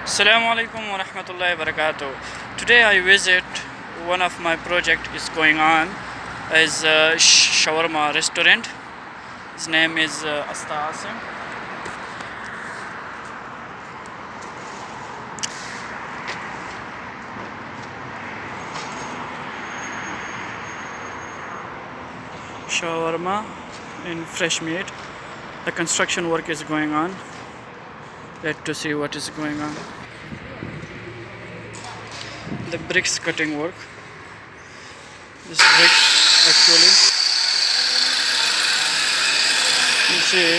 Assalamu alaikum wa rahmatullahi wa barakatuh. Today I visit one of my project is going on is Shawarma restaurant. His name is Usta Asim. Shawarma in fresh meat. The construction work is going on. Let's see what is going on. The bricks cutting work. This bricks actually. You see.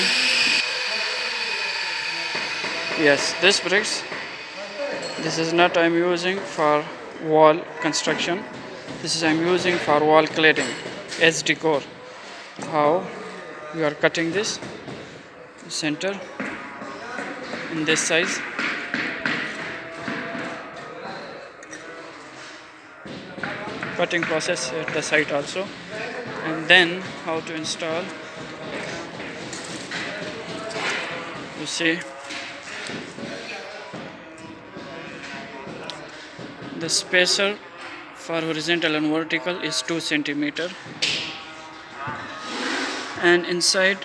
Yes, this bricks. This is not I'm using for wall construction. This is I'm using for wall cladding as decor. How you are cutting this center in this size. Cutting process at the site also, and then how to install. You see the spacer for horizontal and vertical is 2 centimeter, and inside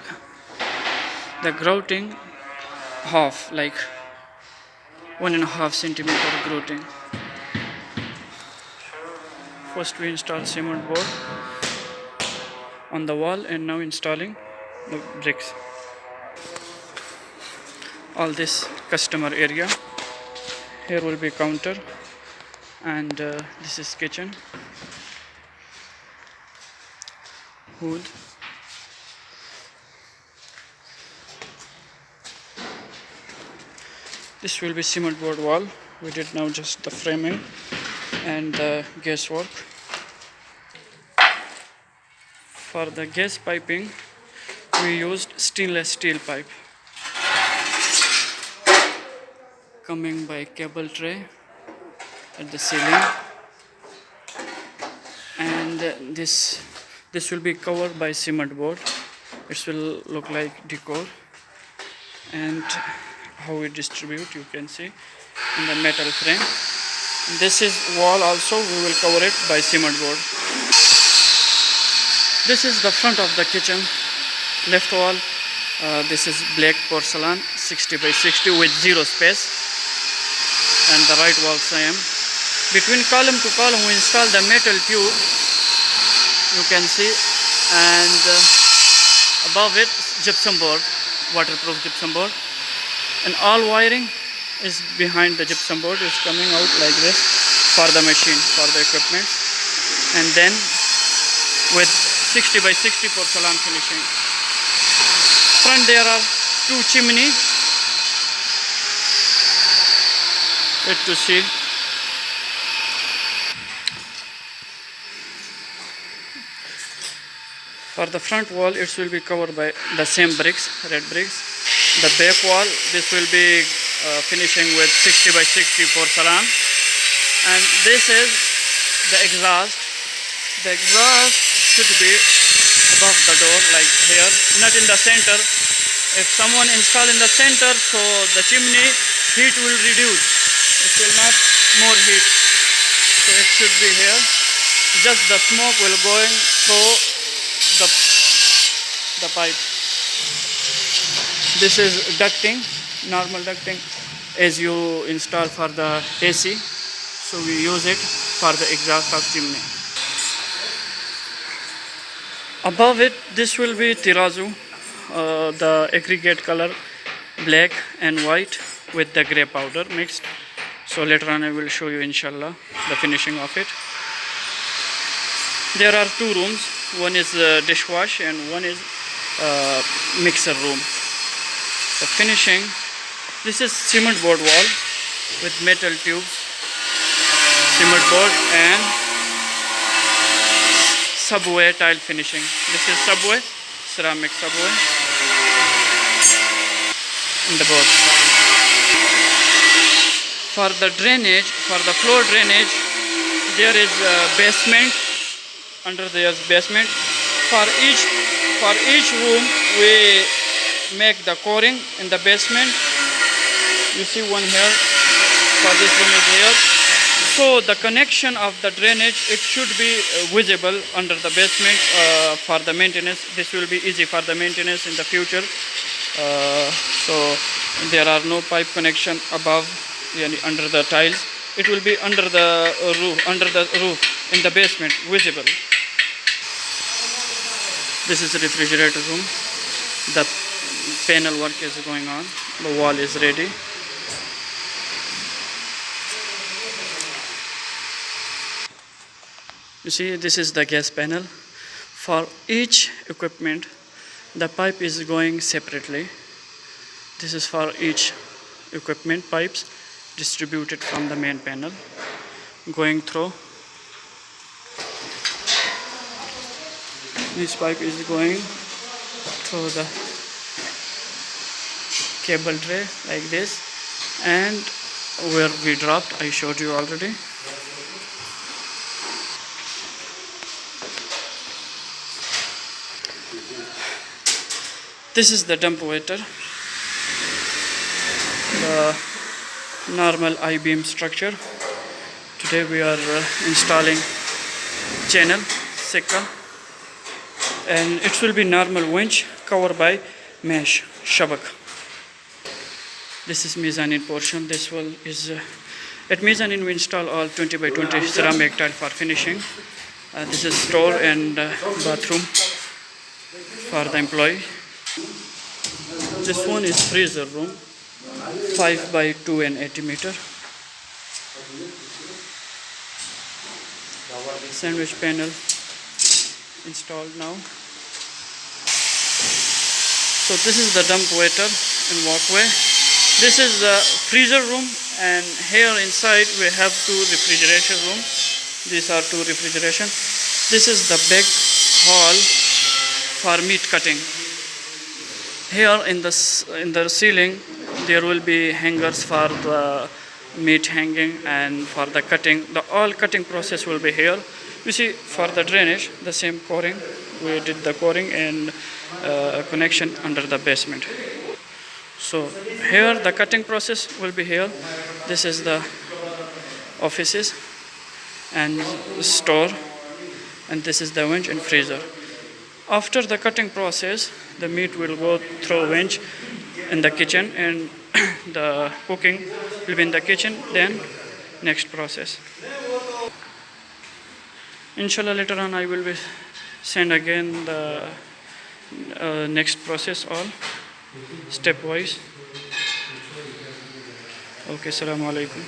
the grouting half, like 1.5 centimeter grouting. First we install cement board on the wall, and now installing the bricks. All this customer area. Here will be counter, and this is kitchen. Hood. This will be cement board wall. We did now just the framing and the gas work. For the gas piping, we used stainless steel pipe coming by cable tray at the ceiling, and this will be covered by cement board. It will look like decor, and how we distribute you can see in the metal frame. This is wall also, we will cover it by cement board. This is the front of the kitchen. Left wall, this is black porcelain 60 by 60 with zero space, and the right wall same. Between column to column we install the metal tube, you can see, and above it gypsum board, waterproof gypsum board, and all wiring is behind the gypsum board, is coming out like this for the machine, for the equipment, and then with 60 by 60 porcelain finishing. Front there are 2 chimney. Let to see. For the front wall, it will be covered by the same bricks, red bricks. The back wall, this will be finishing with 60 by 60 porcelain. And this is the exhaust. The exhaust should be above the door, like here, not in the center. If someone install in the center, so the chimney heat will reduce. It will not more heat. So it should be here. Just the smoke will going through the pipe. This is ducting, normal ducting as you install for the AC. So we use it for the exhaust of chimney. Above it, this will be tirazu, the aggregate color black and white with the grey powder mixed. So later on I will show you inshallah the finishing of it. There are 2 rooms, one is dishwash and one is mixer room. The finishing, this is cement board wall with metal tubes, cement board, and subway tile finishing. This is subway, ceramic subway in the board. For the drainage, for the floor drainage, there is a basement. Under there is basement. For each room, we make the coring in the basement. You see one here, for this room is here. So the connection of the drainage, it should be visible under the basement for the maintenance. This will be easy for the maintenance in the future. So there are no pipe connection above, under the tiles. It will be under the roof in the basement, visible. This is the refrigerator room. The panel work is going on. The wall is ready. You see, this is the gas panel. For each equipment, the pipe is going separately. This is for each equipment pipes distributed from the main panel, going through. This pipe is going through the cable tray like this, and where we dropped, I showed you already. This is the dump waiter, the normal I-beam structure. Today we are installing channel Sika, and it will be normal winch covered by mesh shabak. This is mezzanine portion. This one is at mezzanine we install all 20 by 20 ceramic tile for finishing. This is store and bathroom for the employee. This one is freezer room, 5 by 2 and 80 meter. Sandwich panel installed now. So this is the dump waiter and walkway. This is the freezer room, and here inside we have 2 refrigeration room. These are 2 refrigeration. This is the big hall for meat cutting. Here in the ceiling there will be hangers for the meat hanging and for the cutting. The all cutting process will be here. You see, for the drainage, the same coring. We did the coring and connection under the basement. So here the cutting process will be here. This is the offices and store, and this is the winch and freezer. After the cutting process, the meat will go through winch in the kitchen, and the cooking will be in the kitchen. Then next process. Inshallah, later on I will be send again the next process all stepwise. Okay, assalamu alaikum.